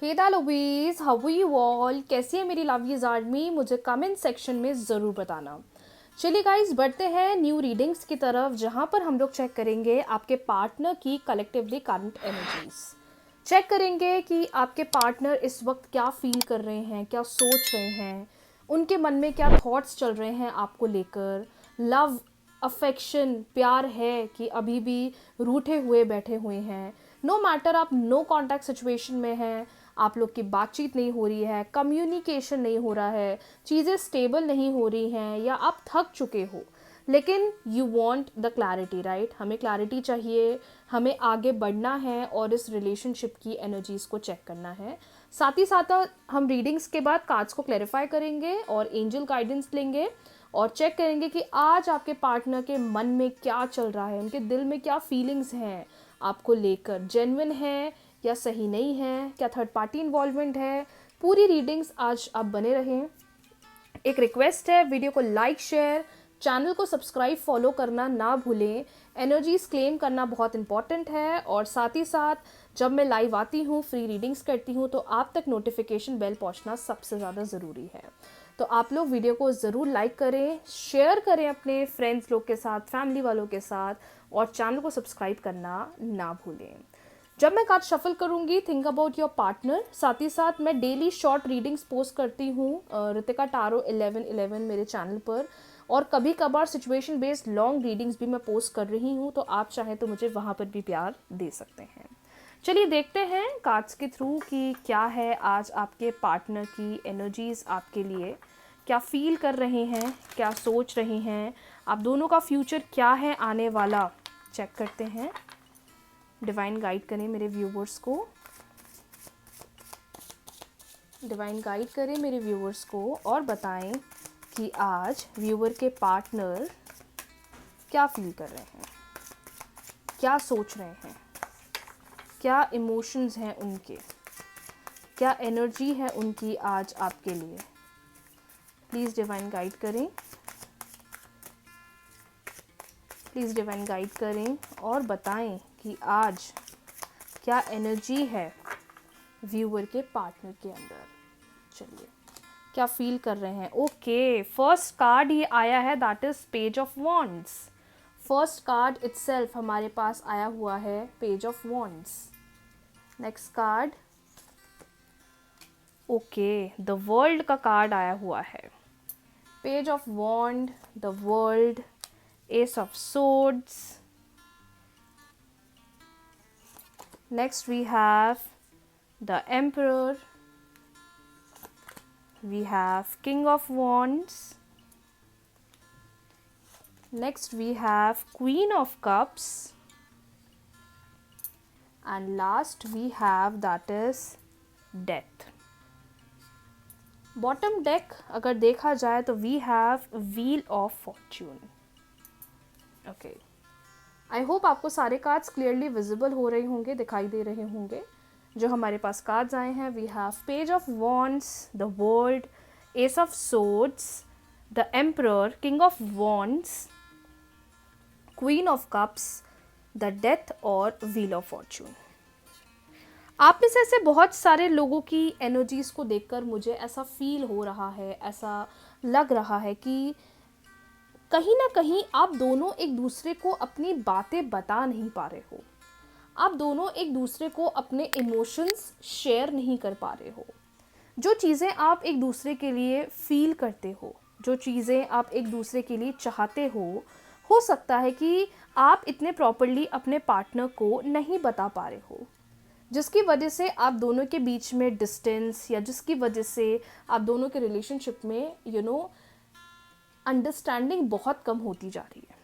हे दा lovies, how are you all? कैसी है मेरी लवीज आर्मी? मुझे कमेंट सेक्शन में ज़रूर बताना। चलिए गाइस, बढ़ते हैं न्यू रीडिंग्स की तरफ, जहाँ पर हम लोग चेक करेंगे आपके पार्टनर की कलेक्टिवली करंट एनर्जीज। चेक करेंगे कि आपके पार्टनर इस वक्त क्या फील कर रहे हैं, क्या सोच रहे हैं, उनके मन में क्या थॉट्स चल रहे हैं आपको लेकर। लव, अफेक्शन, प्यार है कि अभी भी रूठे हुए बैठे हुए हैं। नो मैटर आप नो कांटेक्ट सिचुएशन में हैं, आप लोग की बातचीत नहीं हो रही है, कम्युनिकेशन नहीं हो रहा है, चीज़ें स्टेबल नहीं हो रही हैं, या आप थक चुके हो, लेकिन you want the clarity, right? हमें क्लैरिटी चाहिए, हमें आगे बढ़ना है और इस रिलेशनशिप की एनर्जीज़ को चेक करना है। साथ ही साथ हम रीडिंग्स के बाद कार्ड्स को क्लैरिफाई करेंगे और एंजल गाइडेंस लेंगे और चेक करेंगे कि आज आपके पार्टनर के मन में क्या चल रहा है, उनके दिल में क्या फीलिंग्स हैं आपको लेकर, जेन्युइन है या सही नहीं है, क्या थर्ड पार्टी इन्वॉल्वमेंट है। पूरी रीडिंग्स आज आप बने रहें। एक रिक्वेस्ट है, वीडियो को लाइक, शेयर, चैनल को सब्सक्राइब, फॉलो करना ना भूलें। एनर्जीज क्लेम करना बहुत इंपॉर्टेंट है और साथ ही साथ जब मैं लाइव आती हूँ, फ्री रीडिंग्स करती हूँ, तो आप तक नोटिफिकेशन बेल पहुँचना सबसे ज़्यादा ज़रूरी है। तो आप लोग वीडियो को ज़रूर लाइक करें, शेयर करें अपने फ्रेंड्स लोग के साथ, फैमिली वालों के साथ, और चैनल को सब्सक्राइब करना ना भूलें। जब मैं कार्ड शफल करूंगी, थिंक अबाउट योर पार्टनर। साथ ही साथ मैं डेली शॉर्ट रीडिंग्स पोस्ट करती हूँ रितिका टारो 1111 मेरे चैनल पर, और कभी कभार सिचुएशन बेस्ड लॉन्ग रीडिंग्स भी मैं पोस्ट कर रही हूँ, तो आप चाहें तो मुझे वहाँ पर भी प्यार दे सकते हैं। चलिए देखते हैं कार्ड्स के थ्रू कि क्या है आज आपके पार्टनर की एनर्जीज आपके लिए, क्या फील कर रहे हैं, क्या सोच रहे हैं, आप दोनों का फ्यूचर क्या है आने वाला। चेक करते हैं। डिवाइन गाइड करें मेरे व्यूवर्स को, डिवाइन गाइड करें मेरे व्यूवर्स को और बताएं कि आज व्यूवर के पार्टनर क्या फील कर रहे हैं, क्या सोच रहे हैं, क्या इमोशंस हैं उनके, क्या एनर्जी है उनकी आज आपके लिए। प्लीज़ डिवाइन गाइड करें, प्लीज़ डिवाइन गाइड करें और बताएं कि आज क्या एनर्जी है व्यूअर के पार्टनर के अंदर। चलिए, क्या फील कर रहे हैं। ओके, फर्स्ट कार्ड ये आया है, that is page of wands. First card itself हमारे पास आया हुआ है, page of wands. Next card, okay, the world का कार्ड आया हुआ है। Page of wand, the world, ace of swords. Next we have the Emperor, we have King of Wands, next we have Queen of Cups, and last we have that is Death. Bottom deck अगर देखा जाए तो we have Wheel of Fortune. Okay, I hope आपको सारे cards clearly visible हो रहे होंगे, दिखाई दे रहे होंगे। जो हमारे पास कार्ड्स आए हैं, we have page of wands, the world, ace of swords, the emperor, king of wands, queen of cups, the death और व्हील ऑफ फॉर्चून। आप में से ऐसे बहुत सारे लोगों की एनर्जीज को देखकर मुझे ऐसा फील हो रहा है, ऐसा लग रहा है कि कहीं ना कहीं आप दोनों एक दूसरे को अपनी बातें बता नहीं पा रहे हो, आप दोनों एक दूसरे को अपने इमोशंस शेयर नहीं कर पा रहे हो। जो चीज़ें आप एक दूसरे के लिए फील करते हो, जो चीज़ें आप एक दूसरे के लिए चाहते हो सकता है कि आप इतने प्रॉपरली अपने पार्टनर को नहीं बता पा रहे हो, जिसकी वजह से आप दोनों के बीच में डिस्टेंस, या जिसकी वजह से आप दोनों के रिलेशनशिप में अंडरस्टैंडिंग बहुत कम होती जा रही है।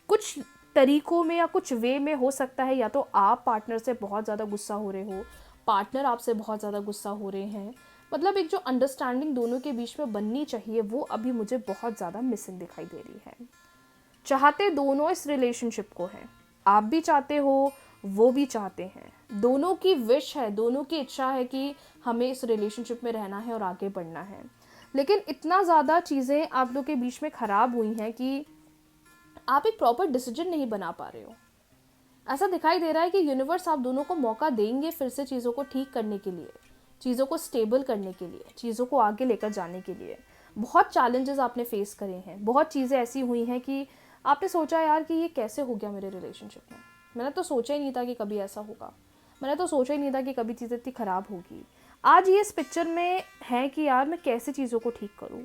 कुछ तरीकों में या कुछ वे में हो सकता है, या तो आप पार्टनर से बहुत ज़्यादा गुस्सा हो रहे हो, पार्टनर आपसे बहुत ज़्यादा गुस्सा हो रहे हैं, मतलब एक जो अंडरस्टैंडिंग दोनों के बीच में बननी चाहिए वो अभी मुझे बहुत ज़्यादा मिसिंग दिखाई दे रही है। चाहते दोनों इस रिलेशनशिप को हैं, आप भी चाहते हो, वो भी चाहते हैं, दोनों की विश है, दोनों की इच्छा है कि हमें इस रिलेशनशिप में रहना है और आगे बढ़ना है, लेकिन इतना ज़्यादा चीज़ें आप लोग के बीच में ख़राब हुई हैं कि आप एक प्रॉपर डिसीजन नहीं बना पा रहे हो। ऐसा दिखाई दे रहा है कि यूनिवर्स आप दोनों को मौका देंगे फिर से चीज़ों को ठीक करने के लिए, चीज़ों को स्टेबल करने के लिए, चीज़ों को आगे लेकर जाने के लिए। बहुत चैलेंजेस आपने फेस करे हैं, बहुत चीज़ें ऐसी हुई हैं कि आपने सोचा यार कि ये कैसे हो गया मेरे रिलेशनशिप में, मैंने तो सोचा ही नहीं था कि कभी ऐसा होगा, मैंने तो सोचा ही नहीं था कि कभी चीज़ें इतनी ख़राब होगी। आज ये इस पिक्चर में है कि यार मैं कैसे चीज़ों को ठीक करूँ,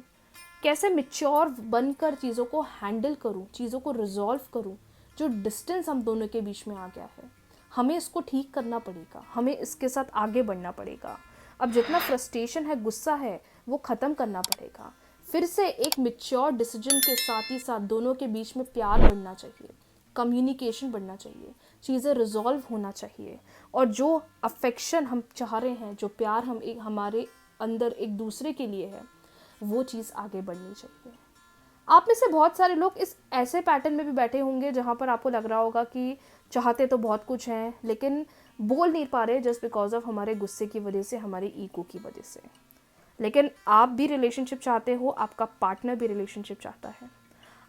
कैसे मिच्योर बनकर चीज़ों को हैंडल करूँ, चीज़ों को रिजॉल्व करूँ। जो डिस्टेंस हम दोनों के बीच में आ गया है, हमें इसको ठीक करना पड़ेगा, हमें इसके साथ आगे बढ़ना पड़ेगा। अब जितना फ्रस्ट्रेशन है, गुस्सा है, वो ख़त्म करना पड़ेगा। फिर से एक मिच्योर डिसीजन के साथ ही साथ दोनों के बीच में प्यार बढ़ना चाहिए, कम्युनिकेशन बढ़ना चाहिए, चीज़ें रिजॉल्व होना चाहिए। और जो अफेक्शन हम चाह रहे हैं, जो प्यार हम हमारे अंदर एक दूसरे के लिए है, वो चीज़ आगे बढ़नी चाहिए। आप में से बहुत सारे लोग इस ऐसे पैटर्न में भी बैठे होंगे जहाँ पर आपको लग रहा होगा कि चाहते तो बहुत कुछ हैं लेकिन बोल नहीं पा रहे, जस्ट बिकॉज ऑफ हमारे गुस्से की वजह से, हमारे ईगो की वजह से। लेकिन आप भी रिलेशनशिप चाहते हो, आपका पार्टनर भी रिलेशनशिप चाहता है,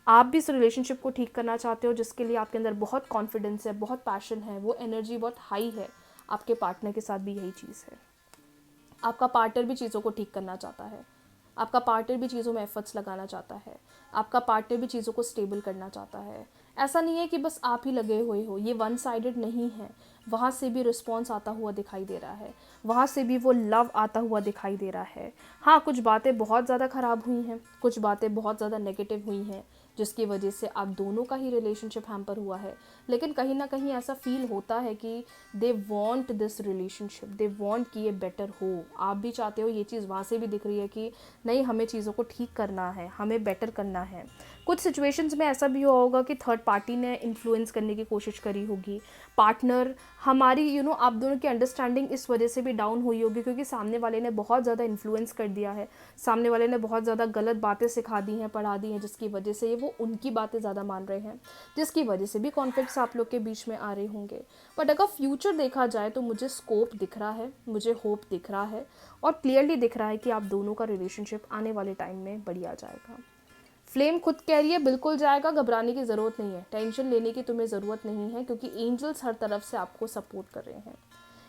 आप भी इस रिलेशनशिप को ठीक करना चाहते हो, जिसके लिए आपके अंदर बहुत कॉन्फिडेंस है, बहुत पैशन है, वो एनर्जी बहुत हाई है। आपके पार्टनर के साथ भी यही चीज़ है। आपका पार्टनर भी चीज़ों को ठीक करना चाहता है, आपका पार्टनर भी चीज़ों में एफर्ट्स लगाना चाहता है, आपका पार्टनर भी चीज़ों को स्टेबल करना चाहता है। ऐसा नहीं है कि बस आप ही लगे हुए हो, ये वन साइडेड नहीं है। वहाँ से भी रिस्पॉन्स आता हुआ दिखाई दे रहा है, वहाँ से भी वो लव आता हुआ दिखाई दे रहा है। हाँ, कुछ बातें बहुत ज़्यादा ख़राब हुई हैं, कुछ बातें बहुत ज़्यादा नेगेटिव हुई हैं, जिसकी वजह से आप दोनों का ही रिलेशनशिप हैम्पर हुआ है। लेकिन कहीं ना कहीं ऐसा फील होता है कि they want this relationship, they want कि ये बेटर हो। आप भी चाहते हो, ये चीज़ वहाँ से भी दिख रही है कि नहीं, हमें चीज़ों को ठीक करना है, हमें बेटर करना है। कुछ सिचुएशंस में ऐसा भी हुआ होगा कि थर्ड पार्टी ने इन्फ्लुएंस करने की कोशिश करी होगी। पार्टनर हमारी आप दोनों की अंडरस्टैंडिंग इस वजह से भी डाउन हुई होगी क्योंकि सामने वाले ने बहुत ज़्यादा इन्फ्लुएंस कर दिया है, सामने वाले ने बहुत ज़्यादा गलत बातें सिखा दी हैं, पढ़ा दी हैं, जिसकी वजह से ये वो उनकी बातें ज़्यादा मान रहे हैं, जिसकी वजह से भी कॉन्फ्लिक्ट्स आप लोग के बीच में आ रहे होंगे। बट अगर फ्यूचर देखा जाए तो मुझे स्कोप दिख रहा है, मुझे होप दिख रहा है और क्लियरली दिख रहा है कि आप दोनों का रिलेशनशिप आने वाले टाइम में बढ़िया जाएगा। फ्लेम खुद कह रही है बिल्कुल जाएगा, घबराने की ज़रूरत नहीं है, टेंशन लेने की तुम्हें ज़रूरत नहीं है, क्योंकि एंजल्स हर तरफ से आपको सपोर्ट कर रहे हैं।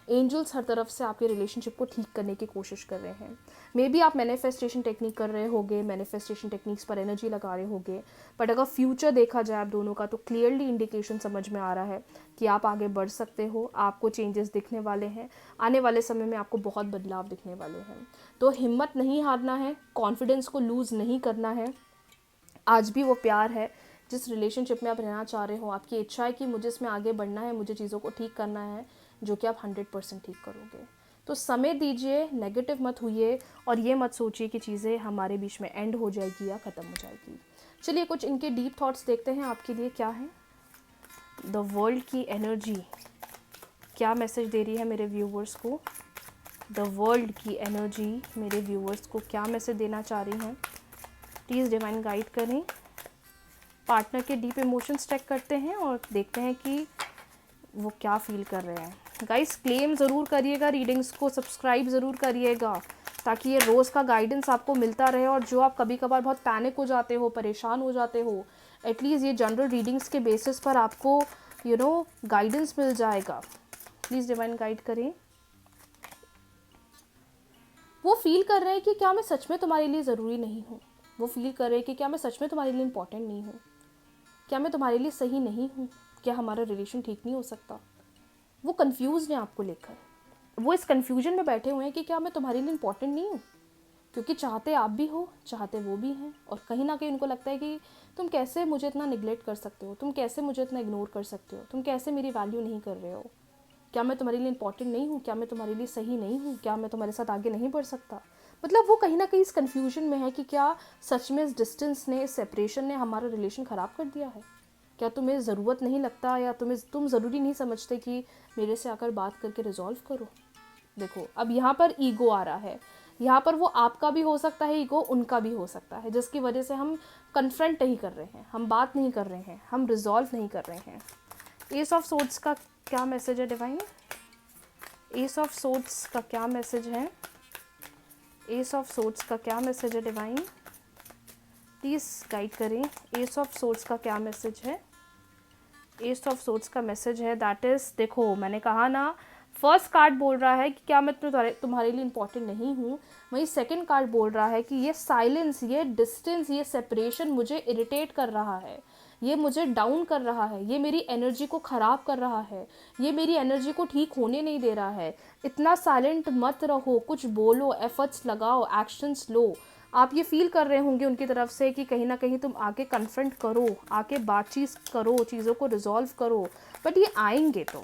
एंजल्स हर तरफ से आपके रिलेशनशिप को ठीक करने की कोशिश कर रहे हैं। मे बी आप मैनिफेस्टेशन टेक्निक कर रहे होगे, मैनिफेस्टेशन टेक्निक्स पर एनर्जी लगा रहे होगे, बट अगर फ्यूचर देखा जाए आप दोनों का तो क्लियरली इंडिकेशन समझ में आ रहा है कि आप आगे बढ़ सकते हो, आपको चेंजेस दिखने वाले हैं, आने वाले समय में आपको बहुत बदलाव दिखने वाले हैं। तो हिम्मत नहीं हारना है, कॉन्फिडेंस को लूज़ नहीं करना है। आज भी वो प्यार है जिस रिलेशनशिप में आप रहना चाह रहे हो, आपकी इच्छा है कि मुझे इसमें आगे बढ़ना है, मुझे चीज़ों को ठीक करना है, जो कि आप 100% ठीक करोगे। तो समय दीजिए, नेगेटिव मत होइए और ये मत सोचिए कि चीज़ें हमारे बीच में एंड हो जाएगी या ख़त्म हो जाएगी। चलिए कुछ इनके डीप थॉट्स देखते हैं आपके लिए क्या है। द वर्ल्ड की एनर्जी क्या मैसेज दे रही है मेरे व्यूवर्स को? द वर्ल्ड की एनर्जी मेरे व्यूवर्स को क्या मैसेज देना चाह रही हैं? प्लीज़ डिवाइन गाइड करें। पार्टनर के डीप इमोशंस चेक करते हैं और देखते हैं कि वो क्या फील कर रहे हैं। गाइस, क्लेम ज़रूर करिएगा रीडिंग्स को, सब्सक्राइब ज़रूर करिएगा ताकि ये रोज़ का गाइडेंस आपको मिलता रहे। और जो आप कभी कभार बहुत पैनिक हो जाते हो, परेशान हो जाते हो, एटलीस्ट ये जनरल रीडिंग्स के बेसिस पर आपको गाइडेंस मिल जाएगा। प्लीज़ डिवाइन गाइड करें। वो फील कर रहे हैं कि क्या मैं सच में तुम्हारे लिए ज़रूरी नहीं हूँ, वो फील कर रहे हैं कि क्या मैं सच में तुम्हारे लिए इम्पोर्टेंट नहीं हूँ, क्या मैं तुम्हारे लिए सही नहीं हूँ, क्या हमारा रिलेशन ठीक नहीं हो सकता। वो कंफ्यूज हैं आपको लेकर, वो इस कंफ्यूजन में बैठे हुए हैं कि क्या मैं तुम्हारे लिए इम्पोर्टेंट नहीं हूँ, क्योंकि चाहते आप भी हो, चाहते वो भी हैं, और कहीं ना कहीं उनको लगता है कि तुम कैसे मुझे इतना निगलेक्ट कर सकते हो, तुम कैसे मुझे इतना इग्नोर कर सकते हो, तुम कैसे मेरी वैल्यू नहीं कर रहे हो, क्या मैं तुम्हारे लिए इम्पोर्टेंट नहीं हूँ, क्या मैं तुम्हारे लिए सही नहीं हूँ, क्या मैं तुम्हारे साथ आगे नहीं बढ़ सकता। मतलब वो कहीं ना कहीं इस कन्फ्यूजन में है कि क्या सच में इस डिस्टेंस ने, इस सेपरेशन ने हमारा रिलेशन ख़राब कर दिया है, क्या तुम्हें ज़रूरत नहीं लगता या तुम ज़रूरी नहीं समझते कि मेरे से आकर बात करके रिजॉल्व करो। देखो, अब यहाँ पर ईगो आ रहा है, यहाँ पर वो आपका भी हो सकता है ईगो, उनका भी हो सकता है, जिसकी वजह से हम कन्फ्रंट नहीं कर रहे हैं, हम बात नहीं कर रहे हैं, हम रिजॉल्व नहीं कर रहे हैं। एस ऑफ सोर्ड्स का क्या मैसेज है डिवाइन? एस ऑफ सोर्ड्स का क्या मैसेज है? एस ऑफ सोर्ड्स का क्या मैसेज है डिवाइन? प्लीज़ गाइड करें। एस ऑफ सोर्ड्स का क्या मैसेज है? एस ऑफ सोर्ड्स का मैसेज है दैट इज़, देखो मैंने कहा ना, फर्स्ट कार्ड बोल रहा है कि क्या मैं तुम्हारे लिए इम्पोर्टेंट नहीं हूँ, वहीं सेकंड कार्ड बोल रहा है कि ये साइलेंस, ये डिस्टेंस, ये सेपरेशन मुझे इरिटेट कर रहा है, ये मुझे डाउन कर रहा है, ये मेरी एनर्जी को ख़राब कर रहा है, ये मेरी एनर्जी को ठीक होने नहीं दे रहा है। इतना साइलेंट मत रहो, कुछ बोलो, एफर्ट्स लगाओ, एक्शंस लो। आप ये फील कर रहे होंगे उनकी तरफ से कि कहीं ना कहीं तुम आके कन्फ्रंट करो, आके बातचीत करो, चीज़ों को रिजॉल्व करो, बट ये आएंगे तो।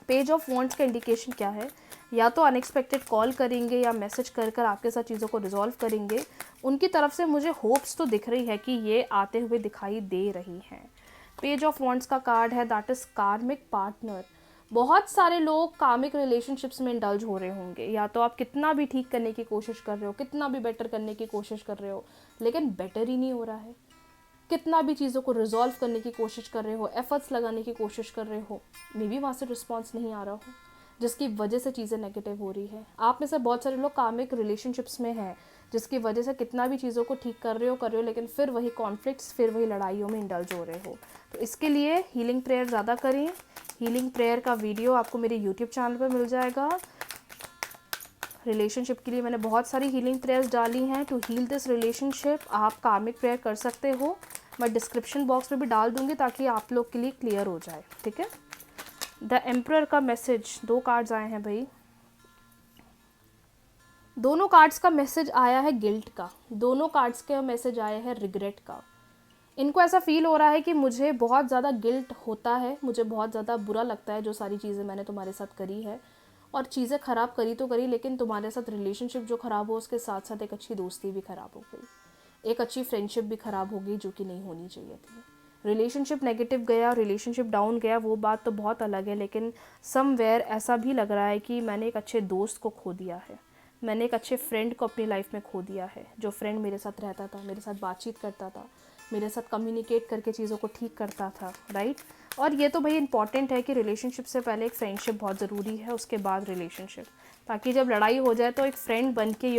पेज ऑफ वॉन्ड्स का इंडिकेशन क्या है? या तो अनएक्सपेक्टेड कॉल करेंगे या मैसेज कर कर आपके साथ चीज़ों को रिजॉल्व करेंगे। उनकी तरफ से मुझे होप्स तो दिख रही है कि ये आते हुए दिखाई दे रही हैं। पेज ऑफ वॉन्ड्स का कार्ड है दैट इज़ कार्मिक पार्टनर। बहुत सारे लोग कार्मिक रिलेशनशिप्स में इंडल्ज हो रहे होंगे। या तो आप कितना भी ठीक करने की कोशिश कर रहे हो, कितना भी बेटर करने की कोशिश कर रहे हो, लेकिन बेटर ही नहीं हो रहा है। कितना भी चीज़ों को रिजॉल्व करने की कोशिश कर रहे हो, एफर्ट्स लगाने की कोशिश कर रहे हो, मे बी वहाँ से रिस्पॉन्स नहीं आ रहा हो, जिसकी वजह से चीज़ें नेगेटिव हो रही है। आप में से बहुत सारे लोग कार्मिक रिलेशनशिप्स में हैं, जिसकी वजह से कितना भी चीज़ों को ठीक कर रहे हो, लेकिन फिर वही कॉन्फ्लिक्ट्स, फिर वही लड़ाइयों में इंडल्ज हो रहे हो। तो इसके लिए हीलिंग प्रेयर ज़्यादा करें। हीलिंग प्रेयर का वीडियो आपको मेरे यूट्यूब चैनल पर मिल जाएगा। रिलेशनशिप के लिए मैंने बहुत सारी हीलिंग प्रेयर्स डाली हैं टू हील दिस रिलेशनशिप। आप कार्मिक प्रेयर कर सकते हो, मैं डिस्क्रिप्शन बॉक्स में भी डाल दूंगी ताकि आप लोग के लिए क्लियर हो जाए, ठीक है। द एम्परर का मैसेज, 2 कार्ड्स आए हैं भाई। दोनों कार्ड्स का मैसेज आया है गिल्ट का, दोनों कार्ड्स का मैसेज आया है रिग्रेट का। इनको ऐसा फील हो रहा है कि मुझे बहुत ज़्यादा गिल्ट होता है, मुझे बहुत ज़्यादा बुरा लगता है जो सारी चीज़ें मैंने तुम्हारे साथ करी है, और चीज़ें ख़राब करी तो करी, लेकिन तुम्हारे साथ रिलेशनशिप जो ख़राब हो उसके साथ साथ एक अच्छी दोस्ती भी ख़राब हो गई, एक अच्छी फ्रेंडशिप भी ख़राब हो गई जो कि नहीं होनी चाहिए थी। रिलेशनशिप नेगेटिव गया, रिलेशनशिप डाउन गया, वो बात तो बहुत अलग है, लेकिन समवेयर ऐसा भी लग रहा है कि मैंने एक अच्छे दोस्त को खो दिया है, मैंने एक अच्छे फ्रेंड को अपनी लाइफ में खो दिया है, जो फ्रेंड मेरे साथ रहता था, मेरे साथ बातचीत करता था, मेरे साथ कम्युनिकेट करके चीज़ों को ठीक करता था, राइट। और ये तो भाई इंपॉर्टेंट है कि रिलेशनशिप से पहले एक फ्रेंडशिप बहुत ज़रूरी है, उसके बाद रिलेशनशिप, ताकि जब लड़ाई हो जाए तो एक फ्रेंड बन के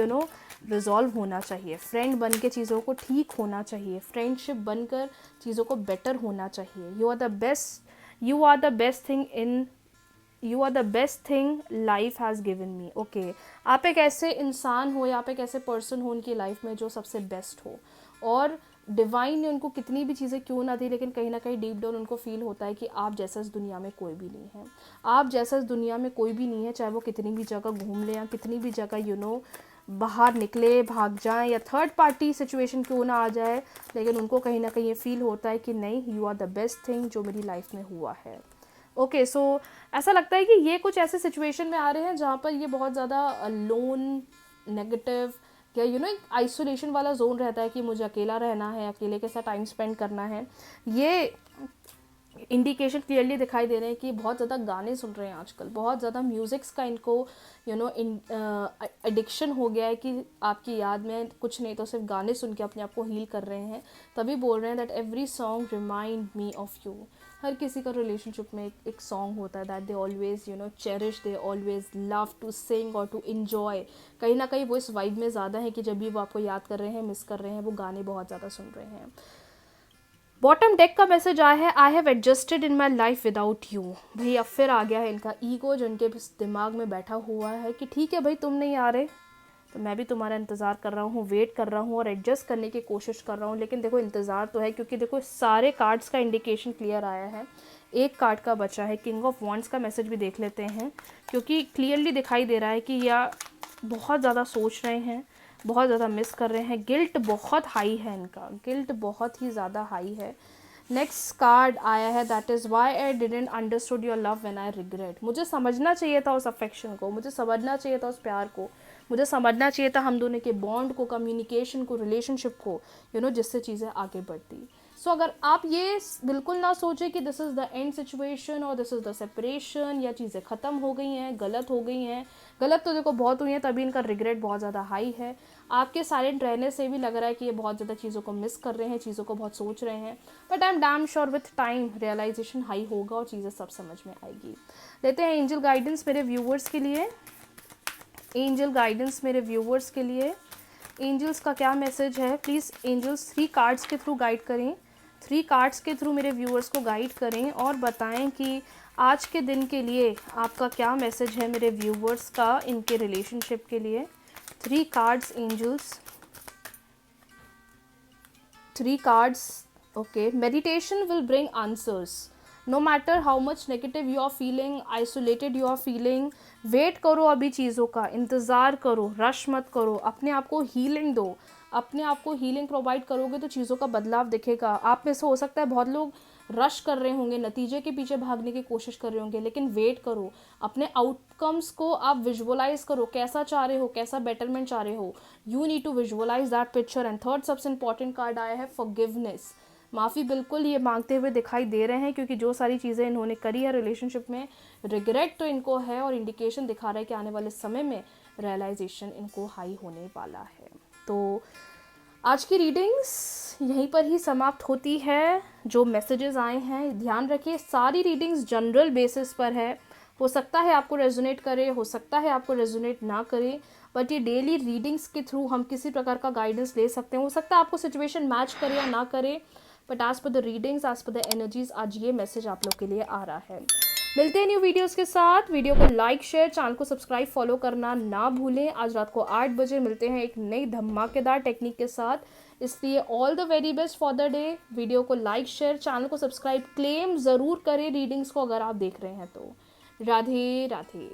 रिजॉल्व होना चाहिए, फ्रेंड बन के चीज़ों को ठीक होना चाहिए, फ्रेंडशिप बनकर चीज़ों को बेटर होना चाहिए। You are the best thing life has given me. Okay, आप एक ऐसे इंसान हो या आप एक ऐसे पर्सन हो उनकी लाइफ में जो सबसे बेस्ट हो, और डिवाइन ने उनको कितनी भी चीज़ें क्यों ना दी, लेकिन कहीं ना कहीं डीप डाउन उनको फील होता है कि आप जैसा इस दुनिया में कोई भी नहीं है, आप जैसा इस दुनिया में कोई भी नहीं है। चाहे वो कितनी भी जगह घूम ले या कितनी भी जगह बाहर निकले, भाग जाएं, या थर्ड पार्टी सिचुएशन क्यों ना आ जाए, लेकिन उनको कहीं ना कहीं ये फील होता है कि नहीं, you are the best thing जो मेरी लाइफ में हुआ है। ओके, सो ऐसा लगता है कि ये कुछ ऐसे सिचुएशन में आ रहे हैं जहाँ पर ये बहुत ज़्यादा लोन, नेगेटिव या एक आइसोलेशन वाला जोन रहता है कि मुझे अकेला रहना है, अकेले के साथ टाइम स्पेंड करना है। ये इंडिकेशन क्लियरली दिखाई दे रहे हैं कि बहुत ज़्यादा गाने सुन रहे हैं आजकल, बहुत ज़्यादा म्यूज़िक्स का इनको एडिक्शन हो गया है कि आपकी याद में कुछ नहीं तो सिर्फ गाने सुन के अपने आप को हील कर रहे हैं। तभी बोल रहे हैं that every song remind me of you. हर किसी का रिलेशनशिप में एक सॉन्ग होता है that they always cherish, they always love to sing और टू इन्जॉय। कहीं ना कहीं वो इस वाइब में ज़्यादा है कि जब भी वो आपको याद कर रहे हैं, मिस कर रहे हैं, वो गाने बहुत ज़्यादा सुन रहे हैं। बॉटम डेक का मैसेज आया है, I have adjusted in my life without you. भाई अब फिर आ गया है इनका ईगो, जो इनके दिमाग में बैठा हुआ है कि ठीक है भाई, तुम नहीं आ रहे तो मैं भी तुम्हारा इंतज़ार कर रहा हूँ, वेट कर रहा हूँ और एडजस्ट करने की कोशिश कर रहा हूँ। लेकिन देखो इंतज़ार तो है, क्योंकि देखो सारे कार्ड्स का इंडिकेशन क्लियर आया है, एक कार्ड का बचा है। किंग ऑफ वॉन्ड्स का मैसेज भी देख लेते हैं, क्योंकि क्लियरली दिखाई दे रहा है कि या बहुत ज़्यादा सोच रहे हैं, बहुत ज़्यादा मिस कर रहे हैं, गिल्ट बहुत हाई है इनका, गिल्ट बहुत ही ज़्यादा हाई है। नेक्स्ट कार्ड आया है that is why I didn't understood your love when I regret. मुझे समझना चाहिए था उस अफेक्शन को, मुझे समझना चाहिए था उस प्यार को, मुझे समझना चाहिए था हम दोनों के बॉन्ड को, कम्युनिकेशन को, रिलेशनशिप को, जिससे चीज़ें आगे बढ़ती। सो अगर आप ये बिल्कुल ना सोचें कि this is the end situation और दिस इज़ द सेपरेशन, या चीज़ें ख़त्म हो गई हैं, गलत हो गई हैं, गलत तो देखो बहुत हुई हैं, तभी इनका रिग्रेट बहुत ज़्यादा हाई है। आपके साइलेंट रहने से भी लग रहा है कि ये बहुत ज़्यादा चीज़ों को मिस कर रहे हैं, चीज़ों को बहुत सोच रहे हैं, but I am damn sure with time realisation high होगा और चीज़ें सब समझ में आएगी। लेते हैं एंजल गाइडेंस मेरे व्यूवर्स के लिए। एंजल गाइडेंस मेरे व्यूवर्स के लिए, एंजल्स का क्या मैसेज है? प्लीज़ एंजल्स 3 कार्ड्स के थ्रू गाइड करें 3 कार्ड्स के थ्रू मेरे व्यूअर्स को गाइड करें और बताएं कि आज के दिन के लिए आपका क्या मैसेज है मेरे व्यूअर्स का इनके रिलेशनशिप के लिए। 3 cards angels, 3 cards. Okay, meditation will bring answers. No matter how much negative you are feeling, isolated you are feeling, wait करो, अभी चीज़ों का इंतज़ार करो, रश मत करो, अपने आप को हीलिंग दो। अपने आप को हीलिंग प्रोवाइड करोगे तो चीज़ों का बदलाव दिखेगा। आप में से हो सकता है बहुत लोग रश कर रहे होंगे, नतीजे के पीछे भागने की कोशिश कर रहे होंगे, लेकिन वेट करो, अपने आउटकम्स को आप विजुअलाइज करो, कैसा चाह रहे हो, कैसा बेटरमेंट चाह रहे हो। You need to visualise that picture. And third सबसे इंपॉर्टेंट कार्ड आया है फॉरगिवनेस। माफ़ी बिल्कुल ये मांगते हुए दिखाई दे रहे हैं, क्योंकि जो सारी चीज़ें इन्होंने करी है रिलेशनशिप में, रिग्रेट तो इनको है और इंडिकेशन दिखा रहा है कि आने वाले समय में रियलाइजेशन इनको हाई होने वाला है। तो आज की रीडिंग्स यहीं पर ही समाप्त होती है। जो मैसेजेस आए हैं ध्यान रखिए, सारी रीडिंग्स जनरल बेसिस पर है। हो सकता है आपको रेजोनेट करे, हो सकता है आपको रेजोनेट ना करे, बट ये डेली रीडिंग्स के थ्रू हम किसी प्रकार का गाइडेंस ले सकते हैं। हो सकता है आपको सिचुएशन मैच करे या ना करे, बट आज पर द रीडिंग्स, आज पर द एनर्जीज, आज ये मैसेज आप लोग के लिए आ रहा है। मिलते हैं न्यू वीडियोस के साथ। वीडियो को लाइक, शेयर, चैनल को सब्सक्राइब, फॉलो करना ना भूलें। आज रात को 8 बजे मिलते हैं एक नई धमाकेदार टेक्निक के साथ, इसलिए all the very best for the day. Video को लाइक, शेयर, चैनल को सब्सक्राइब, क्लेम ज़रूर करें रीडिंग्स को अगर आप देख रहे हैं तो। राधे राधे।